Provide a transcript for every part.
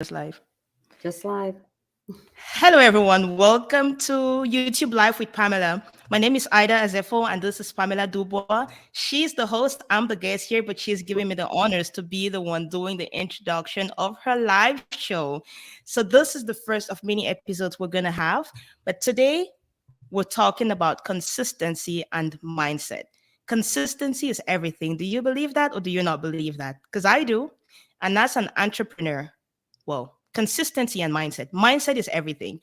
Just live. Just live. Hello, everyone. Welcome to YouTube Live with Pamela. My name is Ida Azefo, and this is Pamela Dubois. She's the host. I'm the guest here, but she's giving me the honors to be the one doing the introduction of her live show. So, this is the first of many episodes we're going to have. But today, we're talking about consistency and mindset. Consistency is everything. Do you believe that or do you not believe that? Because I do. And as an entrepreneur, well, consistency and mindset. Mindset is everything.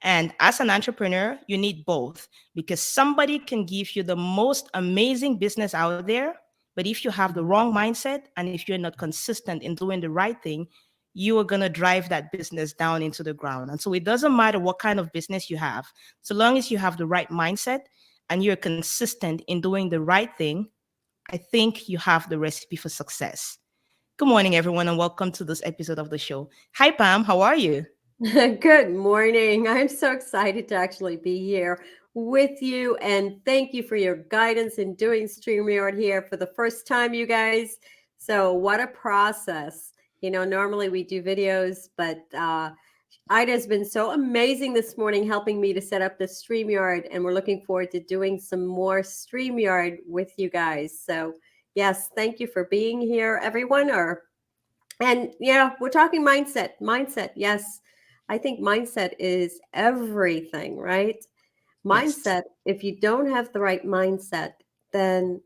And as an entrepreneur, you need both because somebody can give you the most amazing business out there. But if you have the wrong mindset and if you're not consistent in doing the right thing, you are going to drive that business down into the ground. And so it doesn't matter what kind of business you have, so long as you have the right mindset and you're consistent in doing the right thing, I think you have the recipe for success. Good morning, everyone, and welcome to this episode of the show. Hi, Pam. How are you? Good morning. I'm so excited to actually be here with you. And thank you for your guidance in doing StreamYard here for the first time, you guys. So, what a process. Normally we do videos, but Ida's been so amazing this morning helping me to set up the StreamYard. And we're looking forward to doing some more StreamYard with you guys. So, yes, thank you for being here, everyone. And yeah, we're talking mindset. Mindset, yes. I think mindset is everything, right? Yes. Mindset, if you don't have the right mindset, then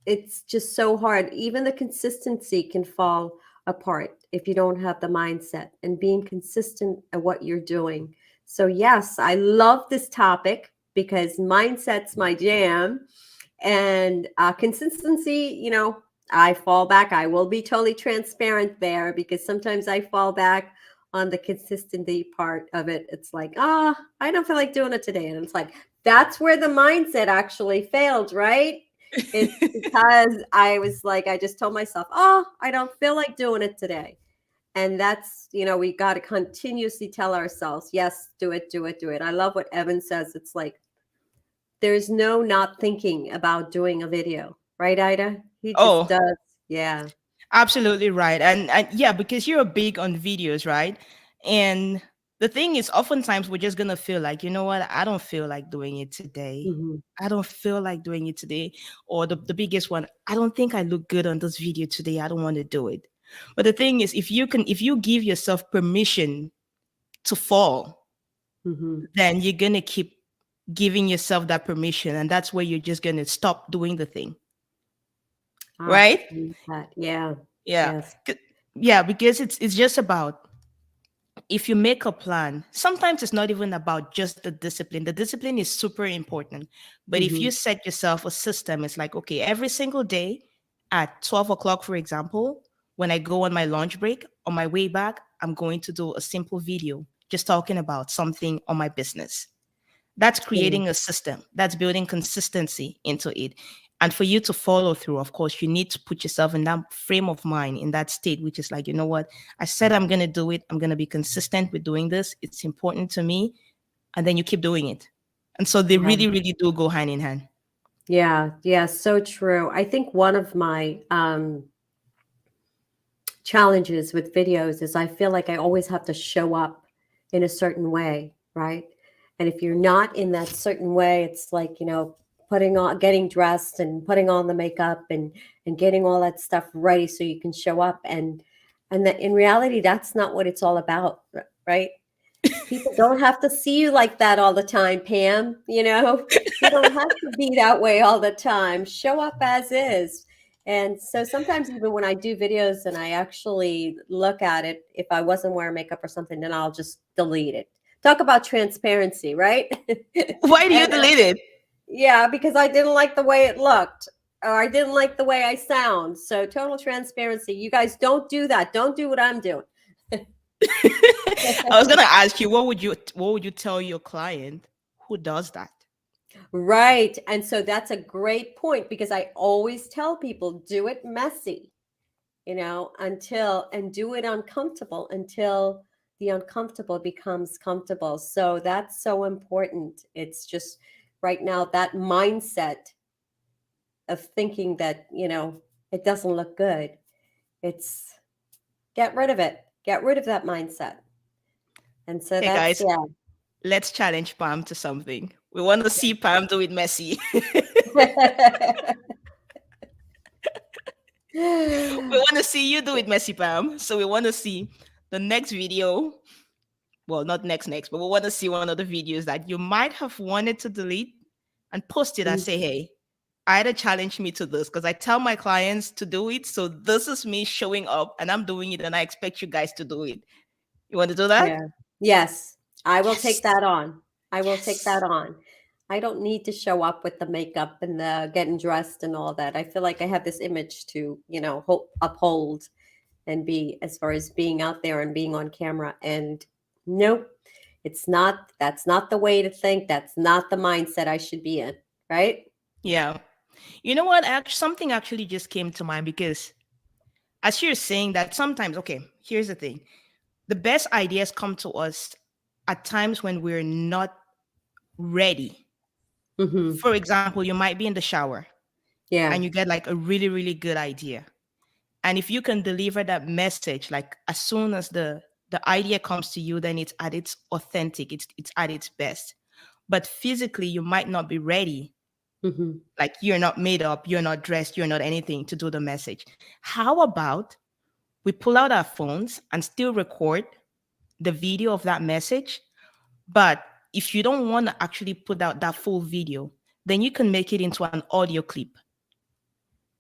it's just so hard. Even the consistency can fall apart if you don't have the mindset and being consistent at what you're doing. So, yes, I love this topic because mindset's my jam. And consistency, I fall back. I will be totally transparent there because sometimes I fall back on the consistency part of it. It's like, I don't feel like doing it today. And it's like, that's where the mindset actually failed, right? It's because I was like, I just told myself, I don't feel like doing it today. And that's, we got to continuously tell ourselves, yes, do it, do it, do it. I love what Evan says. It's like, there's no not thinking about doing a video, right, Ida? He just Oh, does. Yeah. absolutely right. And yeah, because you're big on videos, right? And the thing is, oftentimes we're just gonna feel like, you know what, I don't feel like doing it today. Hmm. I don't feel like doing it today. Or the biggest one, I don't think I look good on this video today. I don't want to do it. But the thing is, if you give yourself permission to fall, Hmm. then you're gonna keep giving yourself that permission. And that's where you're just gonna stop doing the thing. Right? I love that. Yeah. Yeah. Yes. Yeah, because it's just about, if you make a plan, sometimes it's not even about just the discipline. The discipline is super important. But if Hmm. you set yourself a system, it's like, okay, every single day at 12 o'clock, for example, when I go on my lunch break, on my way back, I'm going to do a simple video just talking about something on my business. That's Yeah. creating a system, that's building consistency into it. And for you to follow through, of course, you need to put yourself in that frame of mind, in that state, which is like, you know what, I said I'm going to do it, I'm going to be consistent with doing this, it's important to me. And then you keep doing it. And so they Yeah. really, really do go hand in hand. Yeah. Yeah. So true. I think one of my challenges with videos is I feel like I always have to show up in a certain way, right? And if you're not in that certain way, it's like, putting on getting dressed and putting on the makeup and getting all that stuff ready so you can show up and that in reality that's not what it's all about, right? People don't have to see you like that all the time, Pam. You don't have to be that way all the time. Show up as is. And so sometimes, even when I do videos and I actually look at it, if I wasn't wearing makeup or something, then I'll just delete it. Talk about transparency, right? Why do you And delete it? yeah, because I didn't like the way it looked or I didn't like the way I sound. So, total transparency. You guys don't do that. Don't do what I'm doing. I was going to ask you, what would you tell your client who does that? Right. And so that's a great point because I always tell people do it messy, and do it uncomfortable until the uncomfortable becomes comfortable. So that's so important. It's just right now that mindset of thinking that, it doesn't look good. It's get rid of it. Get rid of that mindset. And so Hey that's, guys, let's challenge Pam to something. We want to see Pam do it messy. yeah. We want to see you do it messy, Pam. So we want to see the next video. Well, not next, but we want to see one of the videos that you might have wanted to delete and post it and say, hey, Ida challenged me to this because I tell my clients to do it. So this is me showing up and I'm doing it and I expect you guys to do it. You want to do that? Yeah. Yes, I will take Yes. that on. I will take Yes. that on. I don't need to show up with the makeup and the getting dressed and all that. I feel like I have this image to, uphold and be as far as being out there and being on camera. And nope, that's not the way to think. That's not the mindset I should be in. Right? Yeah. You know what? Something actually just came to mind because as you're saying that sometimes, okay, here's the thing. The best ideas come to us at times when we're not ready. Mm-hmm. For example, you might be in the shower Yeah. and you get like a really, really good idea. And if you can deliver that message, like as soon as the idea comes to you, then it's at its authentic, it's at its best. But physically, you might not be ready. Mm-hmm. Like you're not made up, you're not dressed, you're not anything to do the message. How about we pull out our phones and still record the video of that message? But if you don't want to actually put out that full video, then you can make it into an audio clip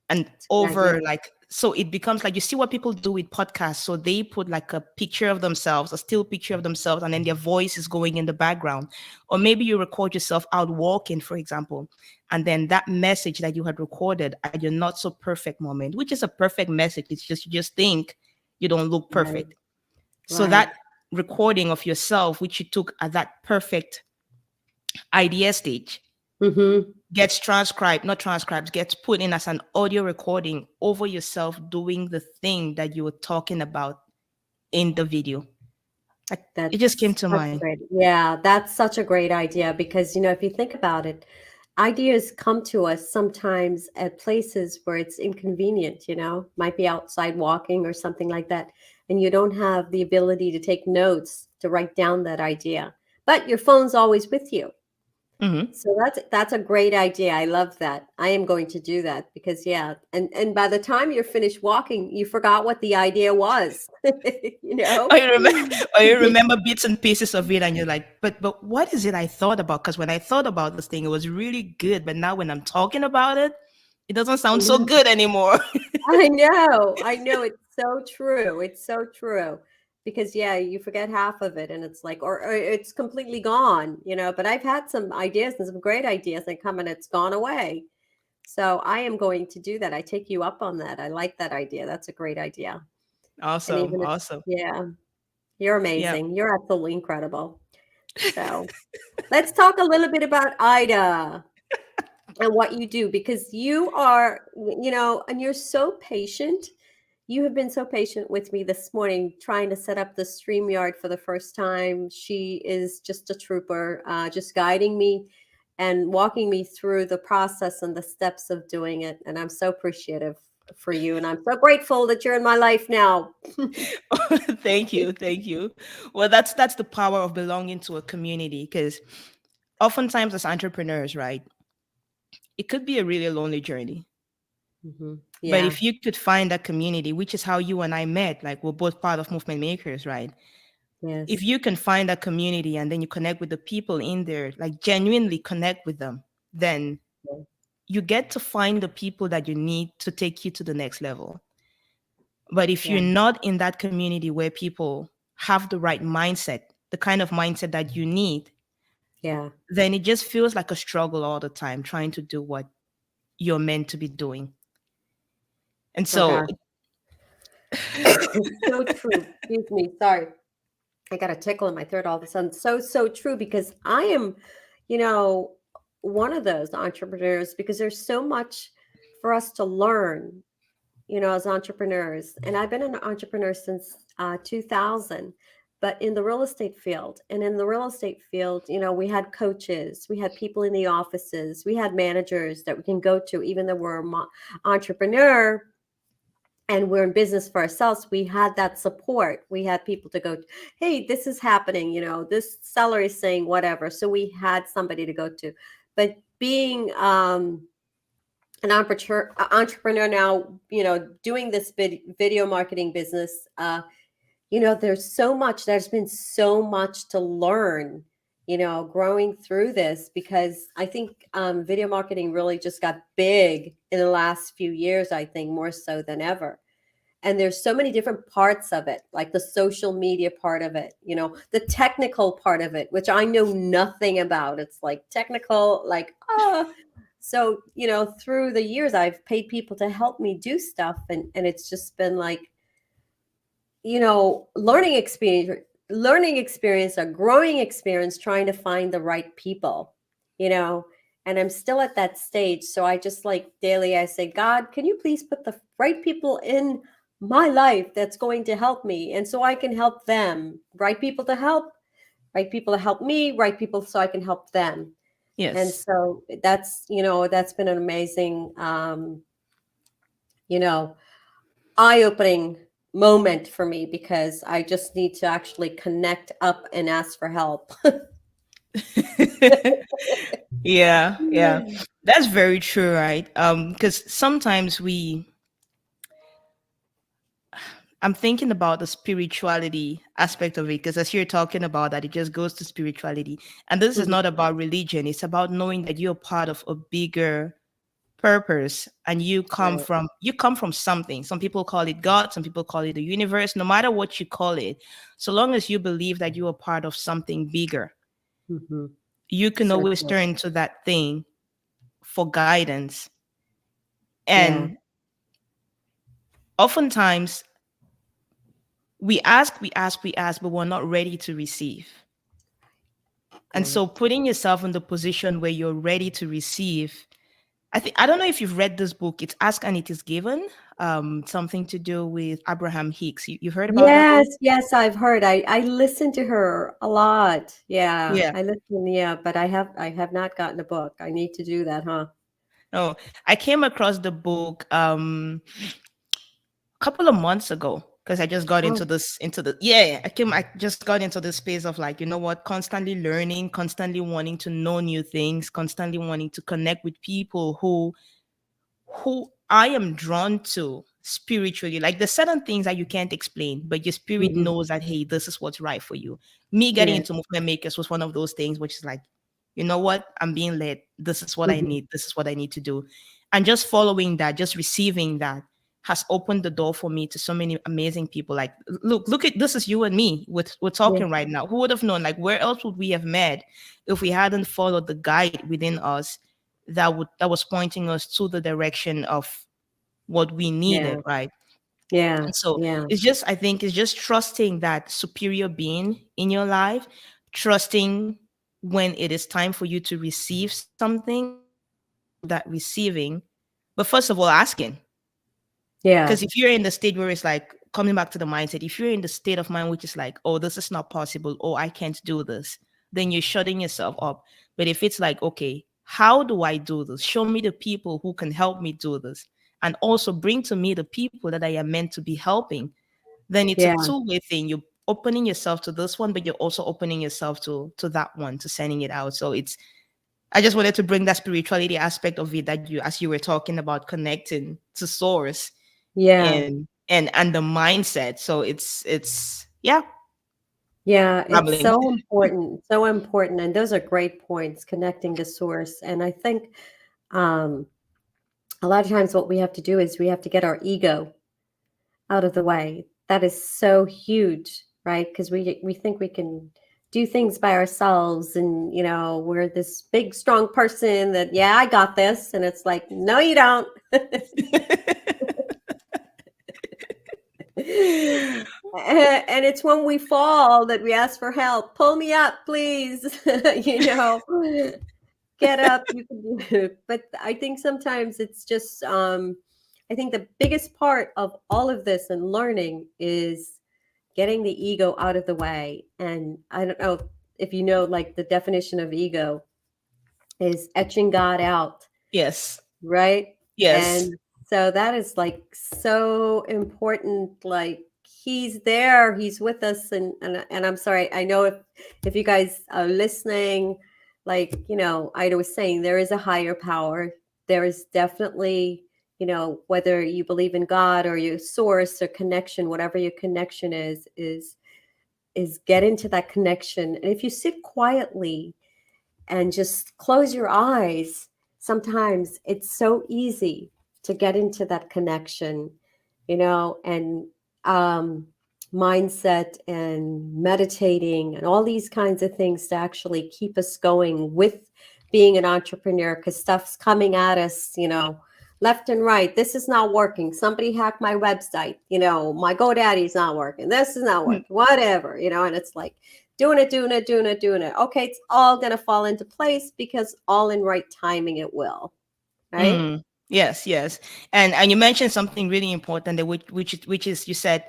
and It's a good idea. over like so it becomes like you see what people do with podcasts. So they put like a picture of themselves, a still picture of themselves, and then their voice is going in the background. Or maybe you record yourself out walking, for example, and then that message that you had recorded at your not so perfect moment, which is a perfect message. It's just you just think you don't look Right. perfect. So Right. that recording of yourself, which you took at that perfect idea stage, Mm-hmm. gets transcribed, not transcribed, gets put in as an audio recording over yourself doing the thing that you were talking about in the video. Like, it just came That's to such mind. great. Yeah, that's such a great idea because, if you think about it, ideas come to us sometimes at places where it's inconvenient, might be outside walking or something like that. And you don't have the ability to take notes to write down that idea, but your phone's always with you. Mhm. So that's a great idea. I love that. I am going to do that because and by the time you're finished walking, you forgot what the idea was. you know? Or you remember, or you remember bits and pieces of it, and you're like, but what is it I thought about? Because when I thought about this thing, it was really good, but now when I'm talking about it, it doesn't sound so Mhm. good anymore. I know. I know. It's so true. It's so true. Because you forget half of it and it's like, or it's completely gone, but I've had some ideas and some great ideas that come and it's gone away. So I am going to do that. I take you up on that. I like that idea. That's a great idea. And Awesome, even if, awesome. you're Yeah. amazing. You're absolutely incredible. So let's talk a little bit about Ida and what you do because you are, and you're so patient. You have been so patient with me this morning trying to set up the StreamYard for the first time. She is just a trooper, just guiding me and walking me through the process and the steps of doing it. And I'm so appreciative for you. And I'm so grateful that you're in my life now. Thank you, thank you. Well, that's the power of belonging to a community because oftentimes as entrepreneurs, right, it could be a really lonely journey. Mhm. But Yeah. if you could find that community, which is how you and I met, like we're both part of Movement Makers, right? If Yes. you can find that community and then you connect with the people in there, like genuinely connect with them, then Yeah. you get to find the people that you need to take you to the next level. But if you're Yeah. not in that community where people have the right mindset, the kind of mindset that you need, Yeah. then it just feels like a struggle all the time trying to do what you're meant to be doing. And Oh so, gosh. So true. Excuse me. Sorry. I got a tickle in my throat all of a sudden. So true because I am, you know, one of those entrepreneurs because there's so much for us to learn, as entrepreneurs. And I've been an entrepreneur since 2000, but in the real estate field. And in the real estate field, we had coaches, we had people in the offices, we had managers that we can go to, even though we're entrepreneur. and we're in business for ourselves, we had that support. We had people to go, hey, this is happening, this seller is saying whatever. So we had somebody to go to. But being an entrepreneur now, doing this video marketing business, there's been so much to learn, growing through this, because I think video marketing really just got big in the last few years, I think more so than ever. And there's so many different parts of it, like the social media part of it, the technical part of it, which I know nothing about. It's like technical, like, so, through the years, I've paid people to help me do stuff. And it's just been like, learning experience, a growing experience, trying to find the right people, and I'm still at that stage. So I just, like, daily, I say, God, can you please put the right people in my life that's going to help me, and so I can help them. Right people to help me, right people so I can help them. Yes. And so that's been an amazing eye-opening moment for me, because I just need to actually connect up and ask for help. Yeah, that's very true, right? Because sometimes I'm thinking about the spirituality aspect of it, because as you're talking about that, it just goes to spirituality. And this is Mhm. not about religion, it's about knowing that you're part of a bigger purpose, and you come Right. from something. Some people call it God, some people call it the universe. No matter what you call it, so long as you believe that you are part of something bigger, Mhm. you can So always true. turn to that thing for guidance. Yeah. And oftentimes we ask, but we're not ready to receive. And Right. so putting yourself in the position where you're ready to receive, I don't know if you've read this book. It's Ask and It Is Given. Something to do with Abraham Hicks. You've heard about that book? Yes, I've heard. I listen to her a lot. Yeah, Yeah. I listen. Yeah, but I have not gotten a book. I need to do that, huh? No, I came across the book a couple of months ago, because I just got Oh, I just got into this space of, like, constantly learning, constantly wanting to know new things, constantly wanting to connect with people who I am drawn to spiritually. Like, there's certain things that you can't explain, but your spirit hmm, knows that, hey, this is what's right for you. Me getting yeah. into movement makers was one of those things, which is like, you know what? I'm being led. This is what I Hmm. need. This is what I need to do. And just following that, just receiving that has opened the door for me to so many amazing people. Like, look at this is you and me. We're Yeah, talking right now. Who would have known? Like, where else would we have met if we hadn't followed the guide within us that was pointing us to the direction of what we yeah, needed, right? yeah, And so yeah, I think it's just trusting that superior being in your life, trusting when it is time for you to receive something, that receiving, but first of all, asking. yeah, Because if you're in the state where it's like, coming back to the mindset, if you're in the state of mind which is like, oh, this is not possible, oh, I can't do this, then you're shutting yourself up. But if it's like, okay, how do I do this? Show me the people who can help me do this. And also bring to me the people that I am meant to be helping. Then it's a yeah, two-way thing. You're opening yourself to this one, but you're also opening yourself to that one, to sending it out. So I just wanted to bring that spirituality aspect of it, that you, as you were talking about connecting to source, yeah, and the mindset. So it's yeah, yeah. It's rambling. so important, and those are great points. Connecting to source, and I think um, a lot of times what we have to do is we have to get our ego out of the way. That is so huge, right? Because we think we can do things by ourselves, and we're this big strong person that, yeah, I got this, and it's like, no, you don't. And it's when we fall that we ask for help. Pull me up, please. Get up. You can do it. But I think sometimes it's just I think the biggest part of all of this and learning is getting the ego out of the way. And I don't know if you know, like, the definition of ego is etching God out, Yes, right? yes, And So that is like so important. Like he's there, he's with us, and I'm sorry. I know if you guys are listening, like Ida was saying, there is a higher power. There is definitely whether you believe in God or your source or connection, whatever your connection is get into that connection. And if you sit quietly and just close your eyes, sometimes it's so easy to get into that connection, and mindset and meditating and all these kinds of things to actually keep us going with being an entrepreneur, because stuff's coming at us, left and right. This is not working. Somebody hacked my website. My GoDaddy's not working. This is not working. Whatever, and it's like doing it. Okay, it's all going to fall into place because all in right timing it will. Right? Yes. And you mentioned something really important, that which is, you said,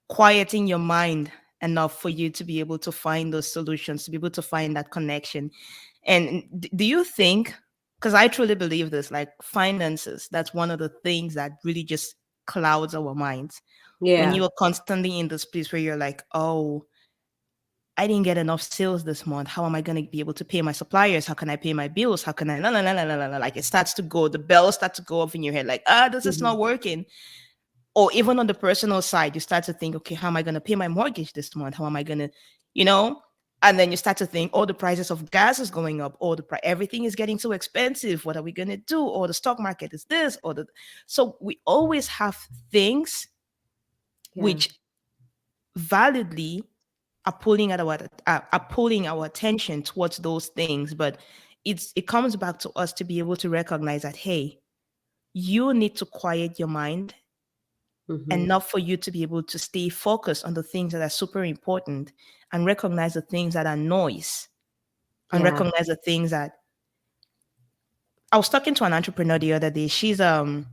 quieting your mind enough for you to be able to find those solutions, to be able to find that connection. And do you think, because I truly believe this, like finances, that's one of the things that really just clouds our minds. When Yeah. you are constantly in this place where you're like, oh, I didn't get enough sales this month. How am I going to be able to pay my suppliers? How can I pay my bills? How can I, like it starts to go, the bells start to go off in your head, like, this is not working. Or even on the personal side, you start to think, okay, how am I going to pay my mortgage this month? How am I going to, and then you start to think, oh, the prices of gas is going up, or everything is getting so expensive. What are we going to do? Or the stock market is this, so we always have things which validly are pulling our attention towards those things. But it comes back to us to be able to recognize that, hey, you need to quiet your mind enough for you to be able to stay focused on the things that are super important, and recognize the things that are noise, and recognize the things that. I was talking to an entrepreneur the other day. She's a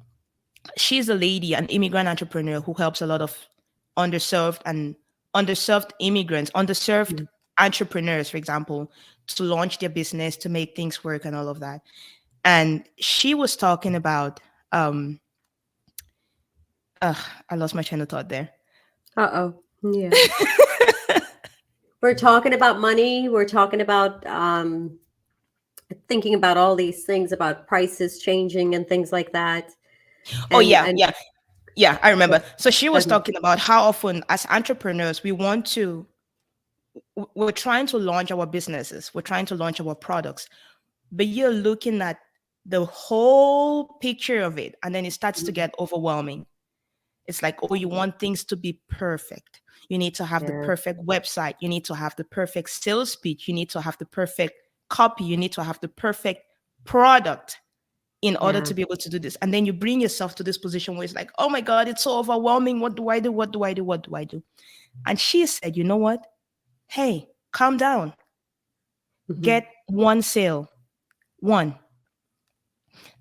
lady, an immigrant entrepreneur who helps a lot of underserved immigrants, underserved entrepreneurs, for example, to launch their business, to make things work and all of that. And she was talking about I lost my train of thought there. Yeah. We're talking about money. We're talking about thinking about all these things about prices changing and things like that. Yeah, I remember. So she was talking about how often as entrepreneurs, we're trying to launch our businesses, we're trying to launch our products, but you're looking at the whole picture of it, and then it starts to get overwhelming. It's like, oh, you want things to be perfect. You need to have the perfect website. You need to have the perfect sales pitch. You need to have the perfect copy. You need to have the perfect product in order to be able to do this. And then you bring yourself to this position where it's like, oh my God, it's so overwhelming. What do I do? What do I do? What do I do? And she said, you know what? Hey, calm down. Get one sale. One.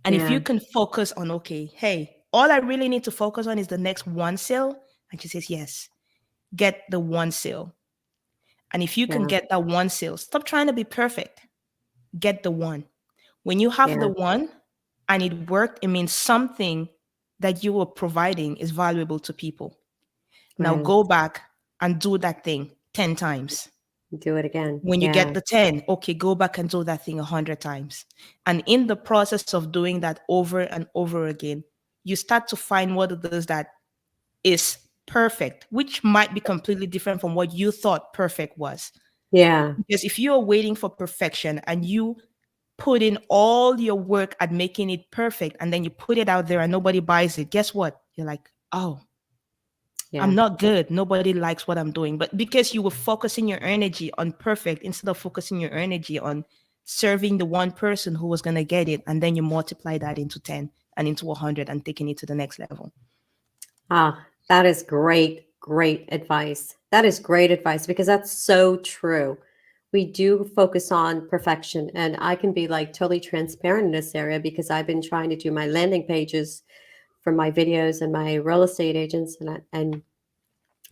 And if you can focus on, okay, hey, all I really need to focus on is the next one sale. And she says, yes, get the one sale. And if you can get that one sale, stop trying to be perfect. Get the one. When you have the one and it worked, it means something that you were providing is valuable to people. Now go back and do that thing 10 times. Do it again. When you get the 10, okay, go back and do that thing 100 times. And in the process of doing that over and over again, you start to find what it is that is perfect, which might be completely different from what you thought perfect was. Yeah. Because if you are waiting for perfection and you put in all your work at making it perfect, and then you put it out there and nobody buys it, guess what? You're like, oh, I'm not good. Nobody likes what I'm doing. But because you were focusing your energy on perfect instead of focusing your energy on serving the one person who was going to get it, and then you multiply that into 10 and into 100 and taking it to the next level. That is great advice. That is great advice, because that's so true. We do focus on perfection, and I can be like totally transparent in this area, because I've been trying to do my landing pages for my videos and my real estate agents, and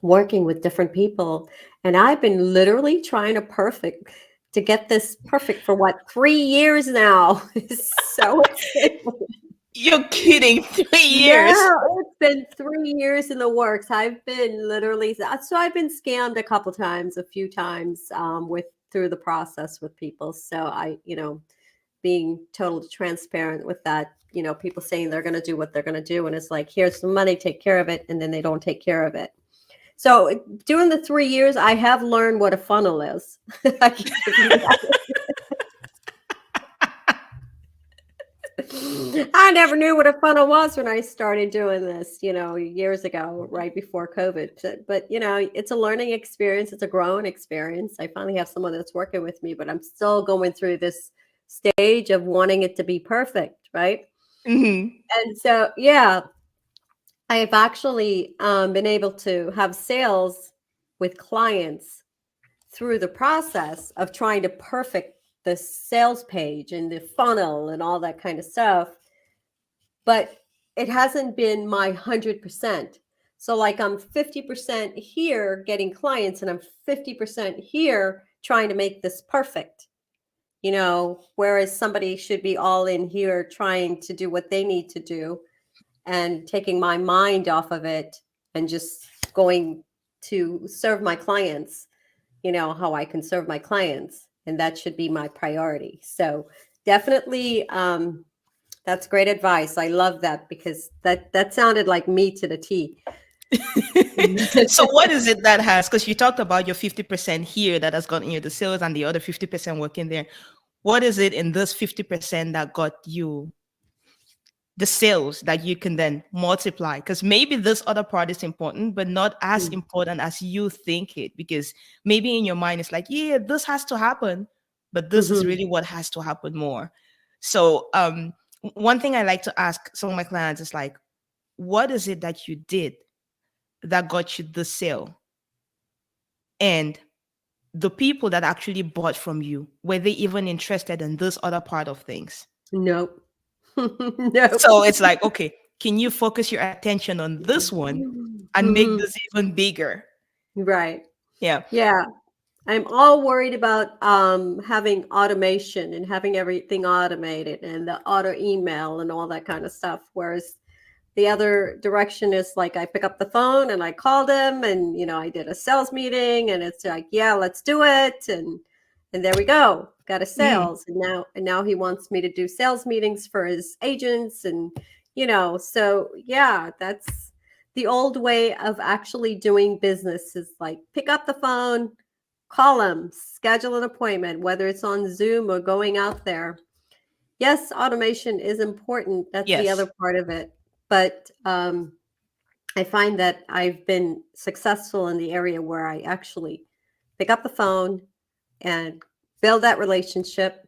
working with different people. And I've been literally trying to get this perfect for 3 years now. It's so exciting. You're kidding. 3 years. Yeah, it's been 3 years in the works. I've been literally so I've been scammed a couple times, a few times with through the process with people. So being totally transparent with that, people saying they're going to do what they're going to do, and it's like, here's some money, take care of it, and then they don't take care of it. So during the 3 years, I have learned what a funnel is. I can give you that. I never knew what a funnel was when I started doing this, years ago, right before COVID. But it's a learning experience. It's a growing experience. I finally have someone that's working with me, but I'm still going through this stage of wanting it to be perfect, right? Mm-hmm. And so, yeah, I've actually been able to have sales with clients through the process of trying to perfect the sales page and the funnel and all that kind of stuff. But it hasn't been my 100%. So like I'm 50% here getting clients and I'm 50% here trying to make this perfect, whereas somebody should be all in here trying to do what they need to do and taking my mind off of it and just going to serve my clients, how I can serve my clients. And that should be my priority. So definitely, that's great advice. I love that because that sounded like me to the T. So what is it that has, because you talked about your 50% here that has gotten you the sales and the other 50% working there. What is it in this 50% that got you the sales that you can then multiply? Because maybe this other part is important, but not as important as you think it. Because maybe in your mind, it's like, yeah, this has to happen, but this is really what has to happen more. So one thing I like to ask some of my clients is like, what is it that you did that got you the sale? And the people that actually bought from you, were they even interested in this other part of things? Nope. Nope. So it's like, okay, can you focus your attention on this one and make this even bigger? Right. Yeah. Yeah. I'm all worried about having automation and having everything automated and the auto email and all that kind of stuff. Whereas the other direction is like I pick up the phone and I call them and I did a sales meeting and it's like, yeah, let's do it. And there we go. Got a sales. And now he wants me to do sales meetings for his agents. And so yeah, that's the old way of actually doing business is like pick up the phone, call them, schedule an appointment, whether it's on Zoom or going out there. Yes, automation is important. That's the Yes. other part of it. But I find that I've been successful in the area where I actually pick up the phone and build that relationship,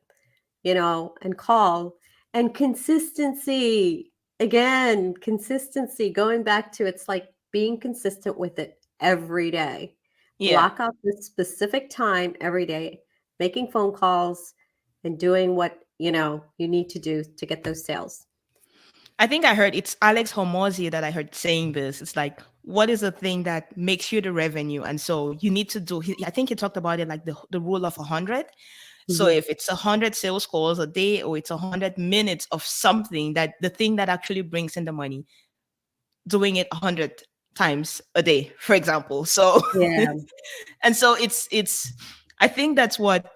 and call. And consistency, again, consistency, going back to it's like being consistent with it every day. Yeah. Block out this specific time every day, making phone calls and doing what, you need to do to get those sales. I think I heard it's Alex Hormozy that I heard saying this. It's like, what is the thing that makes you the revenue? And so you need to do, I think he talked about it like the rule of 100. So if it's 100 sales calls a day or it's 100 minutes of something, that the thing that actually brings in the money, doing it 100 times a day, for example. So Yeah. and so it's I think that's what,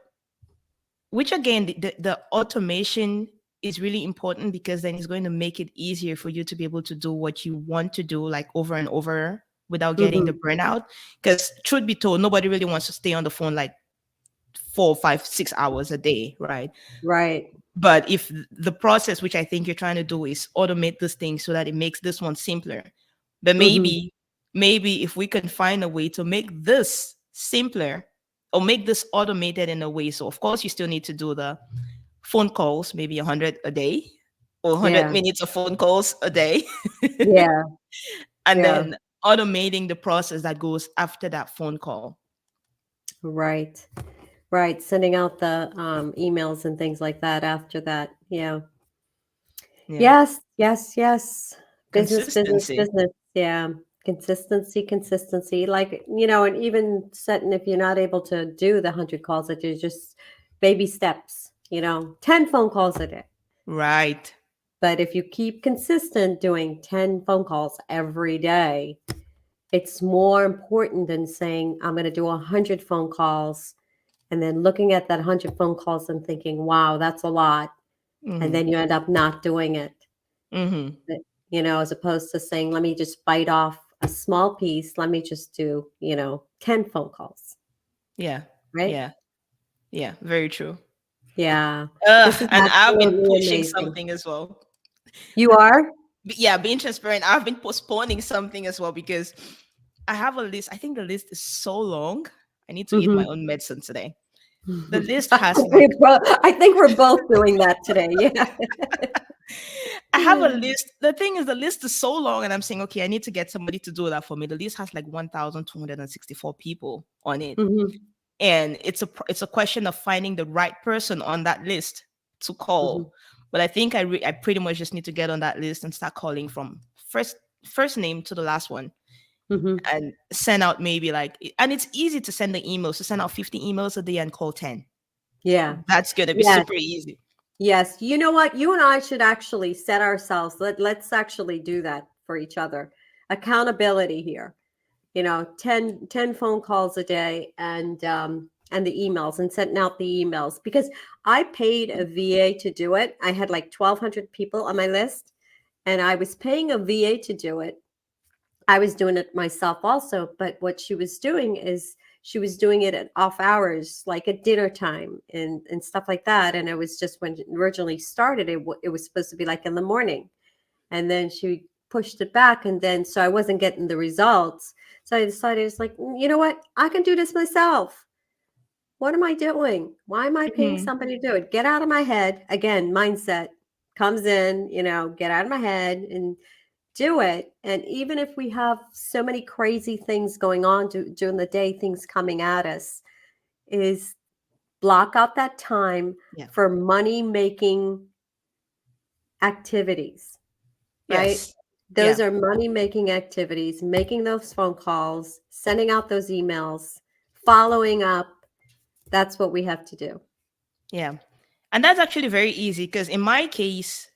which again, the automation is really important because then it's going to make it easier for you to be able to do what you want to do like over and over without getting the burnout. Because truth be told, nobody really wants to stay on the phone like 4, 5, 6 hours a day, right? Right. But if the process, which I think you're trying to do, is automate this thing so that it makes this one simpler. But maybe if we can find a way to make this simpler or make this automated in a way. So of course you still need to do the phone calls, maybe 100 a day or 100 Yeah. minutes of phone calls a day. Yeah. And Yeah. then automating the process that goes after that phone call. Right. Right. Sending out the emails and things like that after that. Yeah. Yeah. Yes. Yes. Yes. Business, business, Consistency. business. Yeah. Consistency, consistency. Like, and even setting, if you're not able to do the 100 calls, that you just baby steps, 10 phone calls a day. Right. But if you keep consistent doing 10 phone calls every day, it's more important than saying, I'm going to do 100 phone calls and then looking at that 100 phone calls and thinking, wow, that's a lot. And Mm-hmm. then you end up not doing it. Mm-hmm. As opposed to saying, let me just bite off a small piece. Let me just do, 10 phone calls. Yeah. Right? Yeah. Yeah. Very true. Yeah. This is And I've been absolutely pushing amazing. something as well. You are? Yeah, being transparent, I've been postponing something as well because I have a list. I think the list is so long. I need to eat my Mm-hmm. own medicine today. The list has I think we're both doing that today. Yeah. I have a list. The thing is, the list is so long, and I'm saying, okay, I need to get somebody to do that for me. The list has like 1,264 people on it, Mm-hmm. and it's a question of finding the right person on that list to Mm-hmm. call. But I think I pretty much just need to get on that list and start calling from first name to the last one, Mm-hmm. and send out maybe and it's easy to send the emails, to send out 50 emails a day and call 10. Yeah. That's gonna be Yes. super easy. Yes. You know what? You and I should actually set ourselves. Let's actually do that for each other. Accountability here. 10 phone calls a day and the emails and sending out the emails because I paid a VA to do it. I had like 1,200 people on my list and I was paying a VA to do it. I was doing it myself also, but what she was doing is she was doing it at off hours, like at dinner time and stuff like that. And it was just when it originally started, it was supposed to be like in the morning. And then she pushed it back. And then, so I wasn't getting the results. So I decided it's like, you know what? I can do this myself. What am I doing? Why am I paying Mhm. somebody to do it? Get out of my head. Again, mindset comes in, get out of my head and do it. And even if we have so many crazy things going on during the day, things coming at us, is block out that time Yeah. for money making activities, right? Yes. Those Yeah. are money making activities, making those phone calls, sending out those emails, following up. That's what we have to do. Yeah. And that's actually very easy because in my case,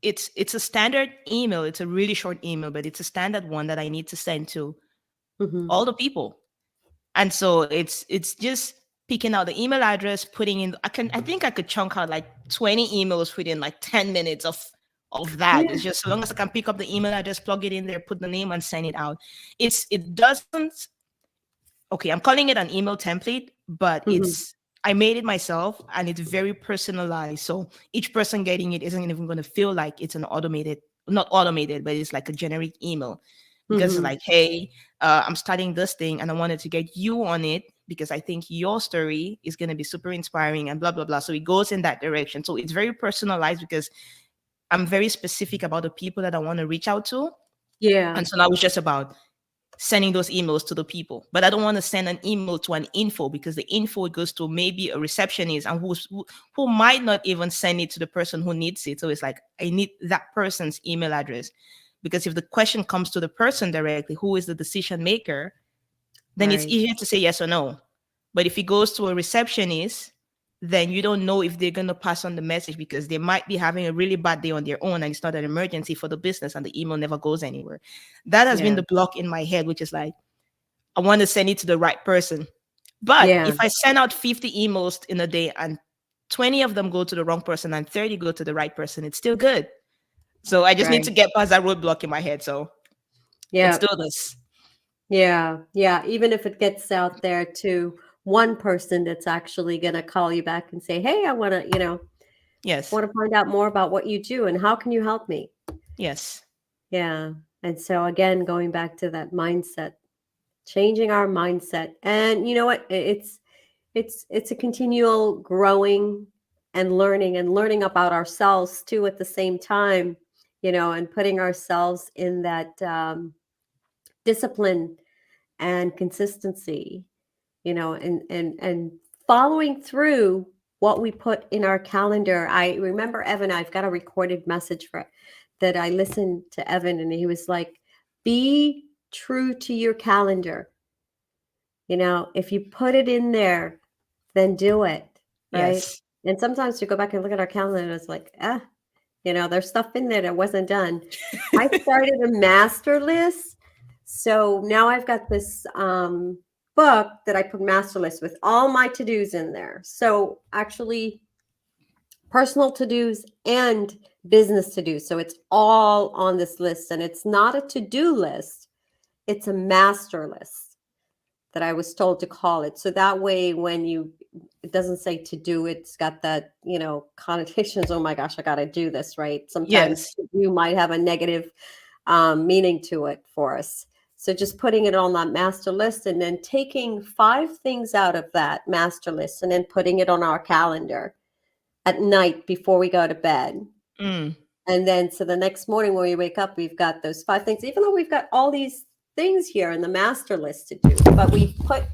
it's a standard email. It's a really short email, but it's a standard one that I need to send to Hmm. all the people. And so it's just picking out the email address, putting in I think I could chunk out like 20 emails within like 10 minutes of that. Yeah. It's just so long as I can pick up the email address, plug it in there, put the name and send it out. It doesn't okay, I'm calling it an email template, but Hmm. I made it myself and it's very personalized. So each person getting it isn't even going to feel like it's an automated, not automated, but it's like a generic email because it's Hmm. like, hey, I'm starting this thing and I wanted to get you on it because I think your story is going to be super inspiring and blah, blah, blah. So it goes in that direction. So it's very personalized because I'm very specific about the people that I want to reach out to. Yeah. And so now it's just about sending those emails to the people. But I don't want to send an email to an info because the info goes to maybe a receptionist and who might not even send it to the person who needs it. So it's like I need that person's email address because if the question comes to the person directly, who is the decision maker, then it's Right. easier to say yes or no. But if it goes to a receptionist, then you don't know if they're going to pass on the message because they might be having a really bad day on their own and it's not an emergency for the business and the email never goes anywhere. That has been Yeah. the block in my head, which is like, I want to send it to the right person. But Yeah. if I send out 50 emails in a day and 20 of them go to the wrong person and 30 go to the right person, it's still good. So I just need Right. to get past that roadblock in my head. So let's Yeah. do this. Yeah. Yeah. Even if it gets out there to one person that's actually going to call you back and say, hey, I want to, Yes. want to find out more about what you do and how can you help me? Yes. Yeah. And so again, going back to that mindset, changing our mindset. And you know what? It's a continual growing and learning about ourselves too at the same time, and putting ourselves in that discipline and consistency, and following through what we put in our calendar. I remember Evan, I've got a recorded message for that I listened to Evan and he was like, be true to your calendar. If you put it in there, then do it, right? Yes. And sometimes we go back and look at our calendar and it's like, There's stuff in there that wasn't done. I started a master list. So now I've got this book that I put master list with all my to-dos in there. So actually personal to-dos and business to-dos. So it's all on this list, and it's not a to-do list. It's a master list that I was told to call it. So that way, it doesn't say to do, it's got that, connotations. Oh my gosh, I got to do this, right? Sometimes Yes. you might have a negative meaning to it for us. So just putting it on that master list and then taking 5 things out of that master list and then putting it on our calendar at night before we go to bed. Mm. And then so the next morning when we wake up, we've got those 5 things, even though we've got all these things here in the master list to do, but we put,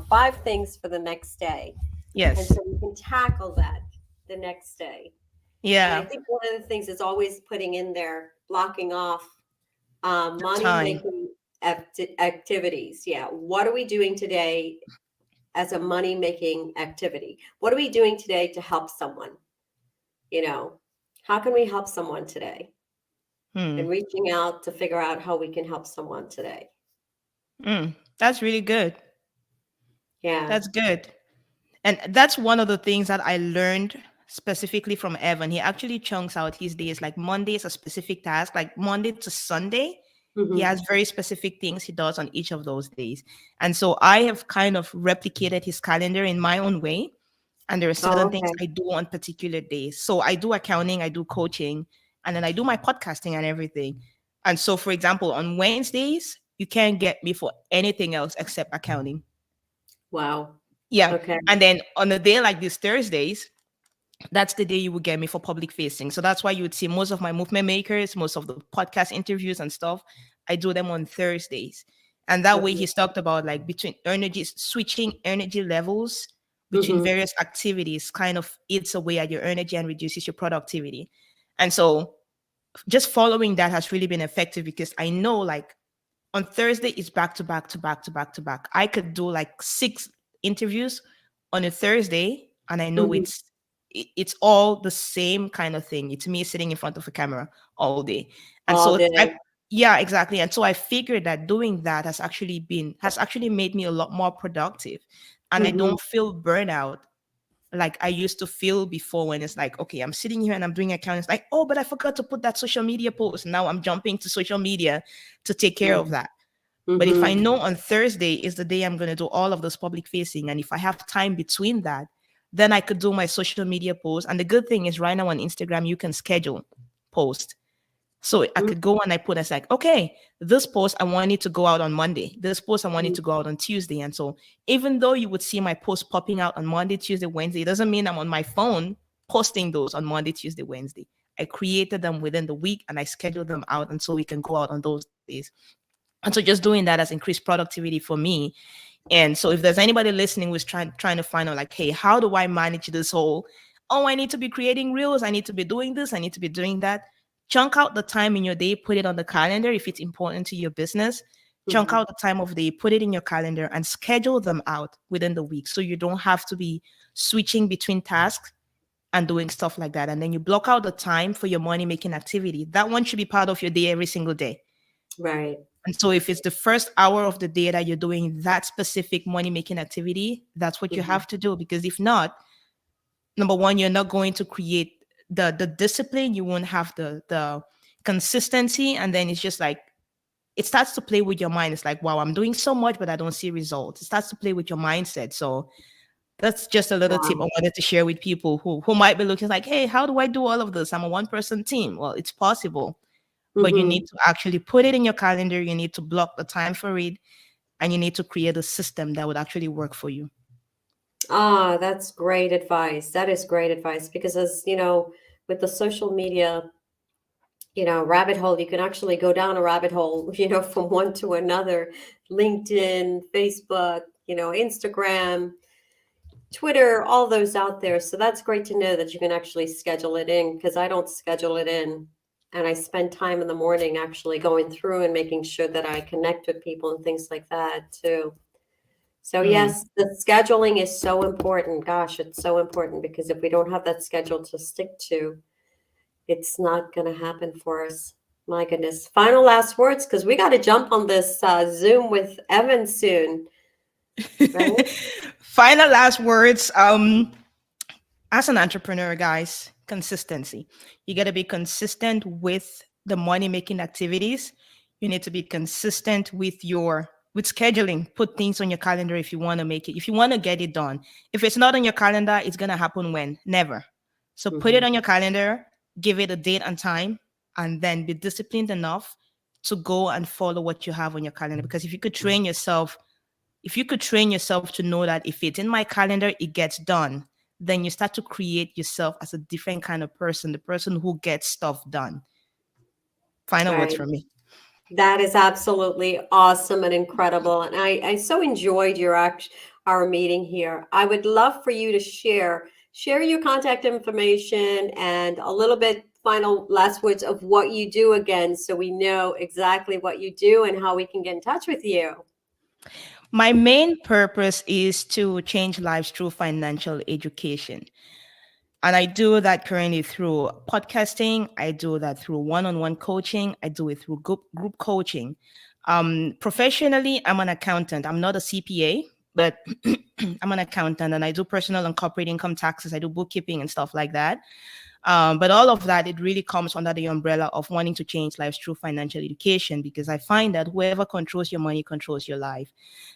5 things for the next day. And Yes. so we can tackle that the next day. And I Yeah. think one of the things is always putting in there, blocking off money Time. making activities. Yeah. What are we doing today as a money making activity? What are we doing today to help someone? How can we help someone today? And reaching out to figure out how we can help someone today. That's really good. Yeah. That's good. And that's one of the things that I learned specifically from Evan. He actually chunks out his days, like Monday is a specific task, like Monday to Sunday. He has very specific things he does on each of those days. And so I have kind of replicated his calendar in my own way. And there are certain things Okay. I do on particular days. So I do accounting, I do coaching, and then I do my podcasting and everything. And so, for example, on Wednesdays, you can't get me for anything else except accounting. Wow. Yeah. Okay. And then on a day like this, Thursdays, that's the day you would get me for public facing. So that's why you would see most of my movement makers, most of the podcast interviews and stuff. I do them on Thursdays. And that way he's talked about like between energies, switching energy levels between various activities kind of eats away at your energy and reduces your productivity. And so just following that has really been effective because I know like on Thursday it's back to back to back to back to back. I could do like 6 interviews on a Thursday, and I know it's all the same kind of thing. It's me sitting in front of a camera all day. And All so day. yeah, exactly. And so I figured that doing that has actually made me a lot more productive. And I don't feel burnout like I used to feel before when it's like, okay, I'm sitting here and I'm doing accounting. It's like, oh, but I forgot to put that social media post. Now I'm jumping to social media to take care of that. But if I know on Thursday is the day I'm going to do all of this public facing, and if I have time between that, then I could do my social media posts. And the good thing is right now on Instagram, you can schedule post. So I could go and I put as like, okay, this post I want it to go out on Monday. This post I want it to go out on Tuesday. And so even though you would see my post popping out on Monday, Tuesday, Wednesday, it doesn't mean I'm on my phone posting those on Monday, Tuesday, Wednesday. I created them within the week and I scheduled them out, and so we can go out on those days. And so just doing that has increased productivity for me. And so if there's anybody listening who's trying to find out like, hey, how do I manage this whole, oh, I need to be creating reels, I need to be doing this, I need to be doing that. Chunk out the time in your day, put it on the calendar if it's important to your business. Chunk out the time of the day, put it in your calendar and schedule them out within the week. So you don't have to be switching between tasks and doing stuff like that. And then you block out the time for your money making activity. That one should be part of your day every single day. Right. And so if it's the first hour of the day that you're doing that specific money making activity, that's what you have to do. Because if not, number one, you're not going to create the discipline. You won't have the consistency. And then it's just like, it starts to play with your mind. It's like, wow, I'm doing so much, but I don't see results. It starts to play with your mindset. So that's just a little tip I wanted to share with people who might be looking like, hey, how do I do all of this? I'm a 1-person team. Well, it's possible. But you need to actually put it in your calendar. You need to block the time for it. And you need to create a system that would actually work for you. Ah, that's great advice. That is great advice because as with the social media, rabbit hole, you can actually go down a rabbit hole, from one to another. LinkedIn, Facebook, Instagram, Twitter, all those out there. So that's great to know that you can actually schedule it in because I don't schedule it in. And I spend time in the morning actually going through and making sure that I connect with people and things like that too. So yes, the scheduling is so important. Gosh, it's so important because if we don't have that schedule to stick to, it's not going to happen for us. My goodness. Final last words, because we got to jump on this Zoom with Evan soon, right? Final last words. As an entrepreneur, guys, consistency. You got to be consistent with the money making activities. You need to be consistent with your with scheduling. Put things on your calendar if you want to make it. If you want to get it done. If it's not on your calendar, it's gonna happen when? Never. So put it Mhm. on your calendar, give it a date and time, and then be disciplined enough to go and follow what you have on your calendar. Because if you could train yourself to know that if it's in my calendar, it gets done, then you start to create yourself as a different kind of person, the person who gets stuff done. Final words Right. from me. That is absolutely awesome and incredible. And I so enjoyed our meeting here. I would love for you to share your contact information and a little bit final last words of what you do again, so we know exactly what you do and how we can get in touch with you. My main purpose is to change lives through financial education. And I do that currently through podcasting. I do that through one-on-one coaching. I do it through group coaching. Professionally, I'm an accountant. I'm not a CPA, but I'm an accountant and I do personal and corporate income taxes. I do bookkeeping and stuff like that. But all of that, it really comes under the umbrella of wanting to change lives through financial education, because I find that whoever controls your money controls your life.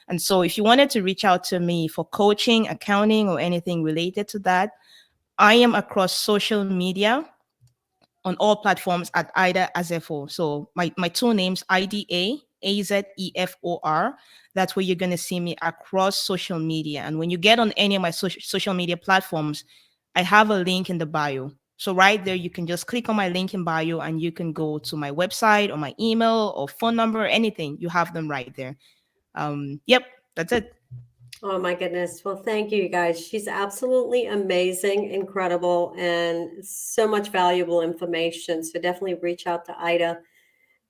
And so if you wanted to reach out to me for coaching, accounting, or anything related to that, I am across social media on all platforms at Ida Azefor. So my two names, IDA AZEFOR. That's where you're going to see me across social media. And when you get on any of my social media platforms, I have a link in the bio. So right there, you can just click on my link in bio and you can go to my website or my email or phone number, anything. You have them right there. Yep, that's it. Oh my goodness. Well, thank you, you guys. She's absolutely amazing, incredible, and so much valuable information. So definitely reach out to Ida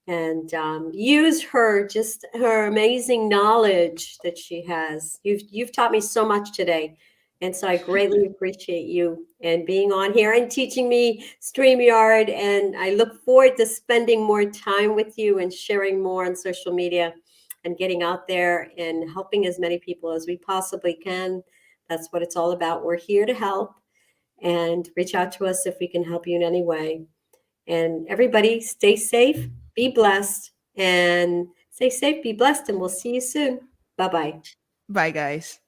and use her amazing knowledge that she has. You've taught me so much today, and so I greatly appreciate you and being on here and teaching me StreamYard. And I look forward to spending more time with you and sharing more on social media and getting out there and helping as many people as we possibly can. That's what it's all about. We're here to help, and reach out to us if we can help you in any way. And everybody, stay safe, be blessed, and stay safe, be blessed, and we'll see you soon. Bye bye. Bye, guys.